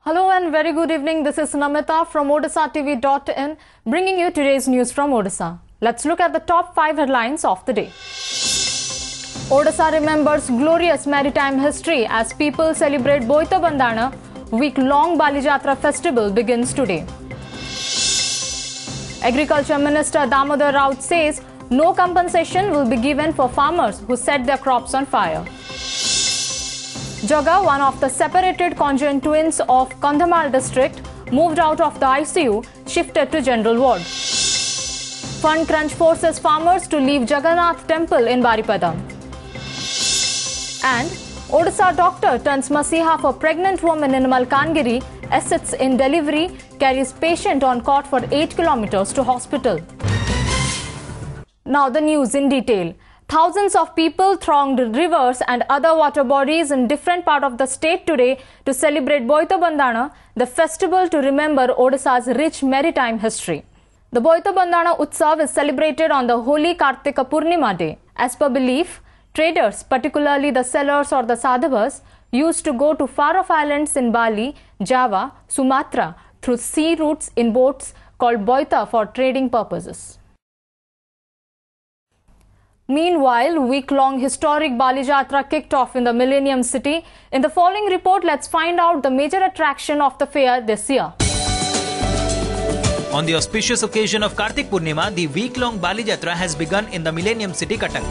Hello and very good evening. This is Namita from OdishaTV.in bringing you today's news from Odisha. Let's look at the top 5 headlines of the day. Odisha remembers glorious maritime history as people celebrate Boita Bandana. Week-long Balijatra festival begins today. Agriculture Minister Damodar Raut says no compensation will be given for farmers who set their crops on fire. Jaga, one of the separated conjoined twins of Kandhamal district, moved out of the ICU, shifted to general ward. Fund crunch forces farmers to leave Jagannath temple in Baripada. And Odisha doctor turns Masiha for pregnant woman in Malkangiri, assists in delivery, carries patient on cot for 8 kilometers to hospital. Now the news in detail. Thousands of people thronged rivers and other water bodies in different parts of the state today to celebrate Boita Bandana, the festival to remember Odisha's rich maritime history. The Boita Bandana Utsav is celebrated on the holy Kartika Purnima day. As per belief, traders, particularly the sellers or the sadhavas, used to go to far-off islands in Bali, Java, Sumatra through sea routes in boats called Boita for trading purposes. Meanwhile, week-long historic Balijatra kicked off in the Millennium City. In the following report, let's find out the major attraction of the fair this year. On the auspicious occasion of Kartik Purnima, the week-long Balijatra has begun in the Millennium City, Cuttack.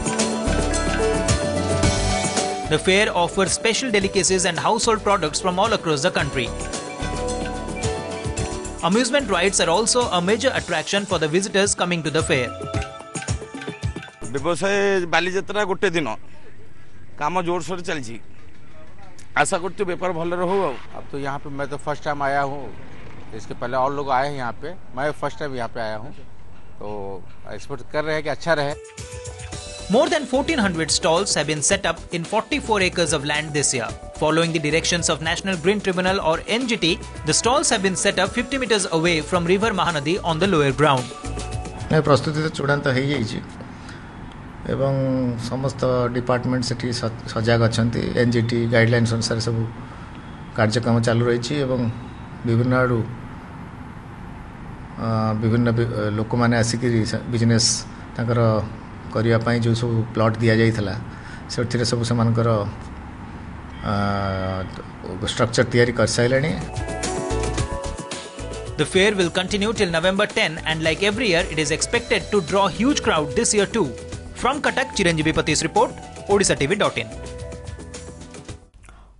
The fair offers special delicacies and household products from all across the country. Amusement rides are also a major attraction for the visitors coming to the fair. व्यवसाय बालीजात्रा गोटे दिन काम जोर शोर चलती आशा करते व्यापार भल रहो। अब तो यहाँ पे मैं तो फर्स्ट टाइम आया हूँ, इसके पहले और लोग आए हैं यहाँ पे, मैं फर्स्ट टाइम यहाँ पे आया हूँ, तो एक्सपेक्ट कर रहे हैं कि अच्छा रहे। More than 1400 stalls have been set up in 44 acres of land this year. Following the directions of National Green Tribunal or NGT, the stalls have been set up 50 meters away from River Mahanadi on the lower ground. प्रस्तुति चूड़ांत हो एवं समस्त department से सजग अच्छा NGT guidelines अनुसार सब कार्यक्रम चालू रही एवं विभिन्न आड़ू विभिन्न लोक मैंने आसिक बिजनेस करने जो सब प्लॉट दि जाइला से सब से स्ट्रक्चर तैयारी कर सारे। The fair will continue till November 10 and like every year it is expected to draw huge crowd this year too. From Cuttack, Chiranjeevi Pati's report, OdishaTV.in.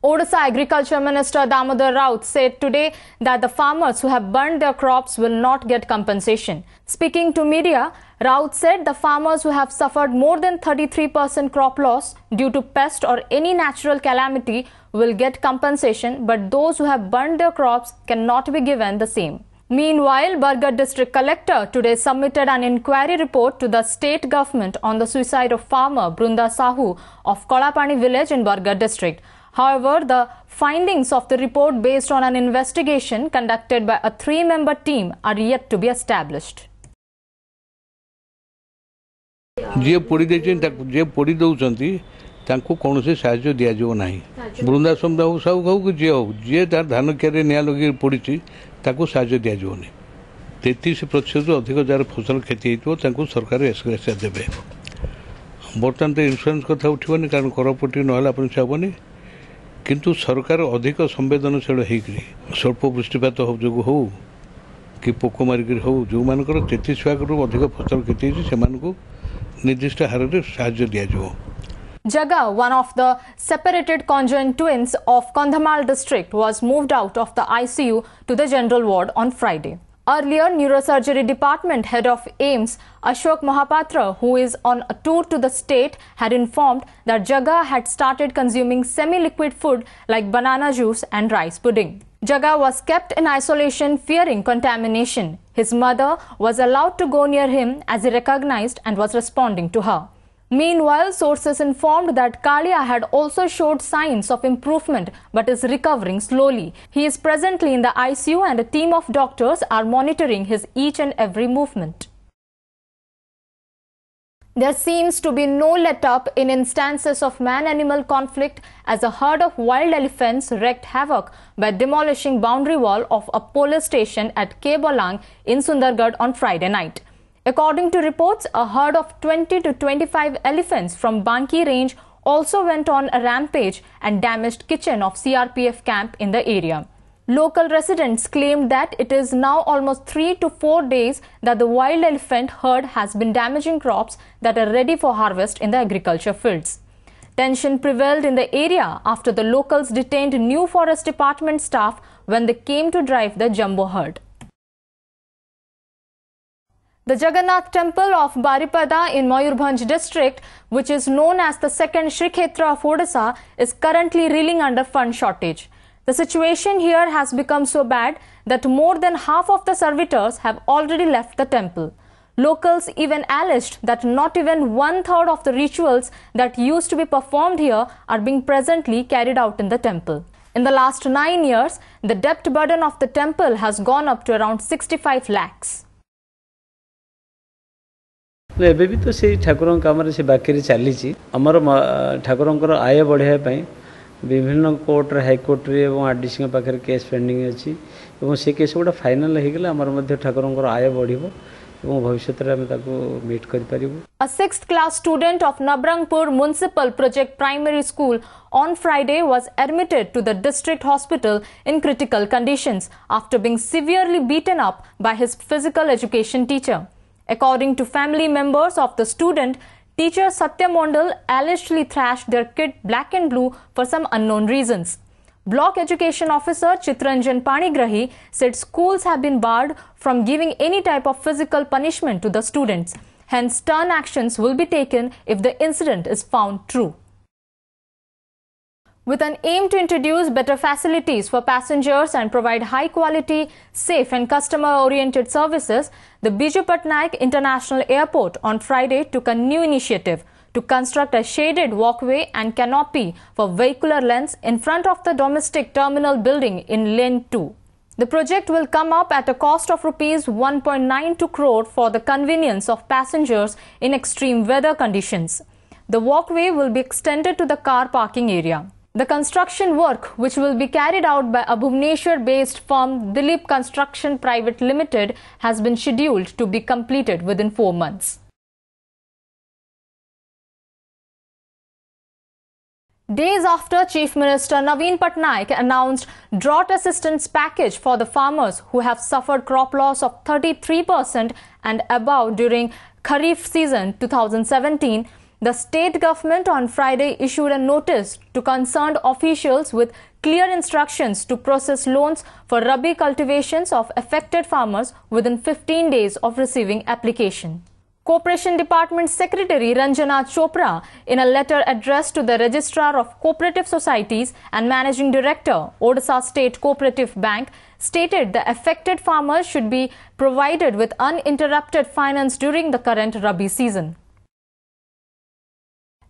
Odisha Agriculture Minister Damodar Raut said today that the farmers who have burned their crops will not get compensation. Speaking to media, Raut said the farmers who have suffered more than 33% crop loss due to pest or any natural calamity will get compensation, but those who have burned their crops cannot be given the same. Meanwhile, Bargarh District Collector today submitted an inquiry report to the state government on the suicide of farmer Brunda Sahu of Kolapani village in Bargarh District. However, the findings of the report based on an investigation conducted by a 3-member team are yet to be established. जे पोड़ी जे पोड़ी दौरान तांको कौन से साहाय्य दि जाव ना बृंदा समुदाय हो सब कहू कि जे तार धान खेरे निआ लगे पड़ी ताको साहाय्य दि जावनी 33% अधिक जार फसल क्षति होता सरकार एसग्रेसिया देवे। बर्तमान तो इन्शुरांस कथा उठबनी कारण करपट्टी ना हेनी किंतु सरकार अधिक संवेदनशील होकर स्वल्प वृष्टिपात जो हो कि पोक मारिक हो जो मान 33% अधिक फसल क्षति से निर्दिष्ट हार में साहाय्य दि जाव। Jaga, one of the separated conjoined twins of Kandhamal district, was moved out of the ICU to the general ward on Friday. Earlier, neurosurgery department head of AIIMS, Ashok Mahapatra, who is on a tour to the state, had informed that Jaga had started consuming semi-liquid food like banana juice and rice pudding. Jaga was kept in isolation fearing contamination. His mother was allowed to go near him as he recognized and was responding to her. Meanwhile, sources informed that Kalia had also showed signs of improvement but is recovering slowly. He is presently in the ICU and a team of doctors are monitoring his each and every movement. There seems to be no let-up in instances of man-animal conflict as a herd of wild elephants wreaked havoc by demolishing boundary wall of a police station at Kebalang in Sundargarh on Friday night. According to reports, a herd of 20 to 25 elephants from Banki range also went on a rampage and damaged kitchen of CRPF camp in the area. Local residents claimed that it is now almost 3 to 4 days that the wild elephant herd has been damaging crops that are ready for harvest in the agriculture fields. Tension prevailed in the area after the locals detained new forest department staff when they came to drive the jumbo herd. The Jagannath temple of Baripada in Mayurbhanj district, which is known as the second Shri Kshetra of Odisha, is currently reeling under fund shortage. The situation here has become so bad that more than half of the servitors have already left the temple. Locals even alleged that not even 1/3 of the rituals that used to be performed here are being presently carried out in the temple. In the last 9 years, the debt burden of the temple has gone up to around 65 lakhs. ଏବେ ବି ତ ସେଇ ଠାକୁରଙ୍କ କାମରେ ସେ ବାକିରେ ଚାଲିଛି ଆମର ଠାକୁରଙ୍କର ଆୟ ବଢ଼ାଇବା ପାଇଁ ବିଭିନ୍ନ କୋର୍ଟରେ ହାଇକୋର୍ଟରେ ଏବଂ ଆରଡିସିଙ୍କ ପାଖରେ କେସ୍ ପେଣ୍ଡିଂ ଅଛି ଏବଂ ସେ କେସ୍ ଗୁଡ଼ା ଫାଇନାଲ୍ ହେଇଗଲେ ଆମର ମଧ୍ୟ ଠାକୁରଙ୍କର ଆୟ ବଢ଼ିବ ଏବଂ ଭବିଷ୍ୟତରେ ଆମେ ତାକୁ ମିଟ୍ କରିପାରିବୁ. A 6th class student of Nabrangpur Municipal Project Primary School on Friday was admitted to the district hospital in critical conditions after being severely beaten up by his physical education teacher. According to family members of the student, teacher Satya Mondal allegedly thrashed their kid black and blue for some unknown reasons. Block Education Officer Chitranjan Panigrahi said schools have been barred from giving any type of physical punishment to the students. Hence, stern actions will be taken if the incident is found true. With an aim to introduce better facilities for passengers and provide high-quality, safe and customer-oriented services, the Biju Patnaik International Airport on Friday took a new initiative to construct a shaded walkway and canopy for vehicular lanes in front of the domestic terminal building in Lane 2. The project will come up at a cost of Rs 1.92 crore for the convenience of passengers in extreme weather conditions. The walkway will be extended to the car parking area. The construction work, which will be carried out by a Bhubaneswar-based firm Dilip Construction Private Limited, has been scheduled to be completed within 4 months. Days after Chief Minister Naveen Patnaik announced drought assistance package for the farmers who have suffered crop loss of 33% and above during Kharif season 2017, the state government on Friday issued a notice to concerned officials with clear instructions to process loans for Rabi cultivations of affected farmers within 15 days of receiving application. Corporation Department Secretary Ranjana Chopra, in a letter addressed to the Registrar of Cooperative Societies and Managing Director, Odisha State Cooperative Bank, stated the affected farmers should be provided with uninterrupted finance during the current Rabi season.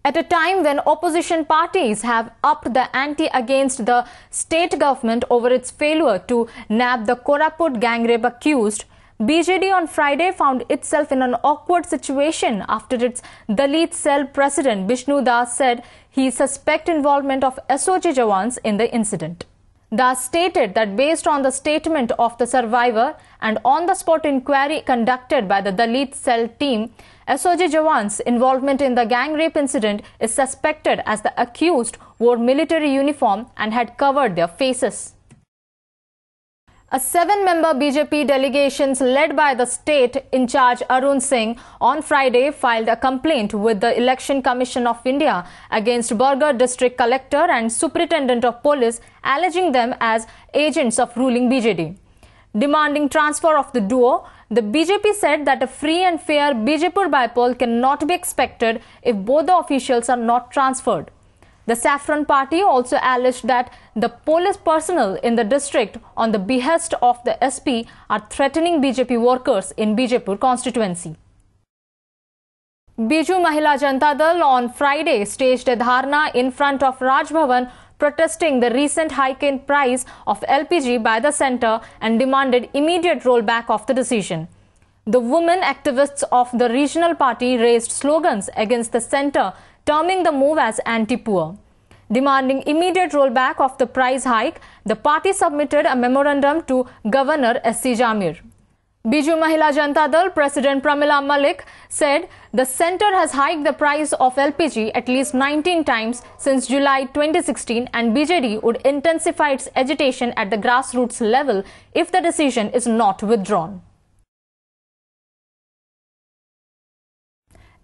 At a time when opposition parties have upped the ante against the state government over its failure to nab the Koraput gang rape accused, BJD on Friday found itself in an awkward situation after its Dalit cell president Bishnu Das said he suspects involvement of SOG Jawans in the incident. Das stated that based on the statement of the survivor and on-the-spot inquiry conducted by the Dalit cell team, SOG Jawans' involvement in the gang rape incident is suspected as the accused wore military uniform and had covered their faces. A 7-member BJP delegation led by the state in charge Arun Singh on Friday filed a complaint with the Election Commission of India against Bargarh District Collector and Superintendent of Police, alleging them as agents of ruling BJD. Demanding transfer of the duo, the BJP said that a free and fair Bijapur bypoll cannot be expected if both the officials are not transferred. The Saffron Party also alleged that the police personnel in the district, on the behest of the SP, are threatening BJP workers in Bijapur constituency. Biju Mahila Janata Dal on Friday staged a dharna in front of Raj Bhavan protesting the recent hike in price of LPG by the centre and demanded immediate rollback of the decision. The women activists of the regional party raised slogans against the centre, terming the move as anti-poor. Demanding immediate rollback of the price hike, the party submitted a memorandum to Governor S.C. Jamir. Biju Mahila Janata Dal President Pramila Malik said the centre has hiked the price of LPG at least 19 times since July 2016 and BJD would intensify its agitation at the grassroots level if the decision is not withdrawn.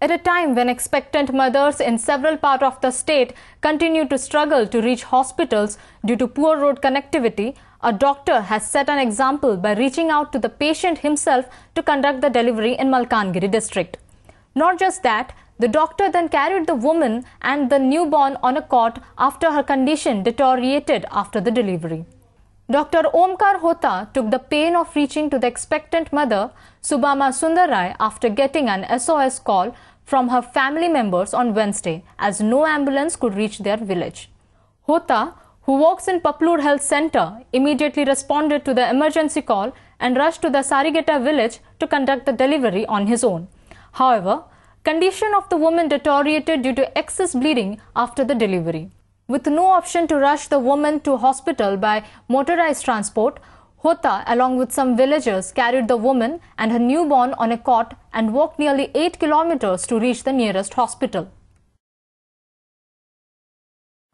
At a time when expectant mothers in several parts of the state continue to struggle to reach hospitals due to poor road connectivity, a doctor has set an example by reaching out to the patient himself to conduct the delivery in Malkangiri district. Not just that, the doctor then carried the woman and the newborn on a cot after her condition deteriorated after the delivery. Dr. Omkar Hota took the pain of reaching to the expectant mother, Subhama Sundarai, after getting an SOS call from her family members on Wednesday, as no ambulance could reach their village. Hota, who works in Paplur Health Centre, immediately responded to the emergency call and rushed to the Sarigeta village to conduct the delivery on his own. However, condition of the woman deteriorated due to excess bleeding after the delivery. With no option to rush the woman to hospital by motorized transport, Hota, along with some villagers, carried the woman and her newborn on a cot and walked nearly 8 kilometers to reach the nearest hospital.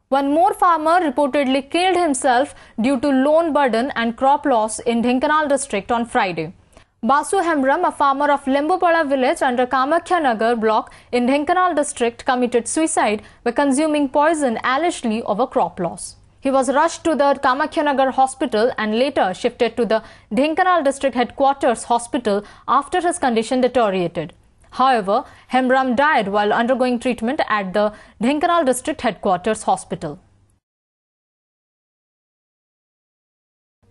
One more farmer reportedly killed himself due to loan burden and crop loss in Dhenkanal district on Friday. Basu Hemram, a farmer of Lembupala village under Kamakhya Nagar block in Dhenkanal district, committed suicide by consuming poison allegedly over crop loss. He was rushed to the Kamakhya Nagar hospital and later shifted to the Dhenkanal district headquarters hospital after his condition deteriorated. However, Hemram died while undergoing treatment at the Dhenkanal district headquarters hospital.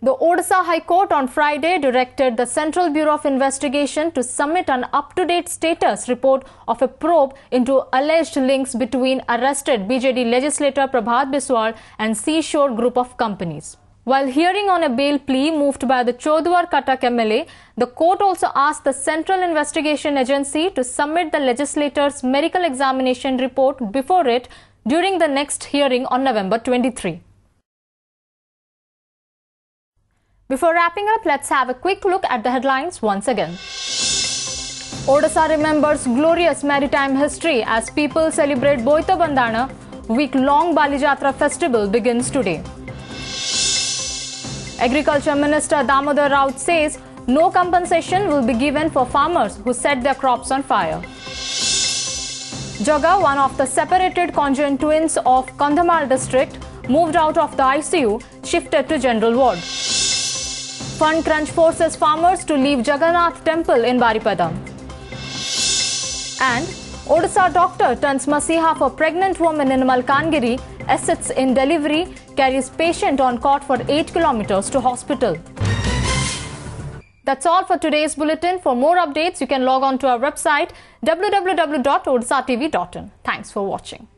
The Odisha High Court on Friday directed the Central Bureau of Investigation to submit an up-to-date status report of a probe into alleged links between arrested BJD legislator Prabhat Biswal and Seashore Group of companies. While hearing on a bail plea moved by the Chodwar Katak MLA, the court also asked the Central Investigation Agency to submit the legislator's medical examination report before it during the next hearing on November 23. Before wrapping up, let's have a quick look at the headlines once again. Odisha remembers glorious maritime history as people celebrate Boita Bandana. Week-long Balijatra festival begins today. Agriculture Minister Damodar Raut says no compensation will be given for farmers who set their crops on fire. Jaga, one of the separated conjoined twins of Kandhamal district, moved out of the ICU, shifted to general ward. Fund crunch forces farmers to leave Jagannath temple in Baripada. And Odisha doctor turns Masiha for pregnant woman in Malkangiri, assists in delivery, carries patient on cot for 8 kilometers to hospital. That's all for today's bulletin. For more updates, you can log on to our website www.odishatv.in. Thanks for watching.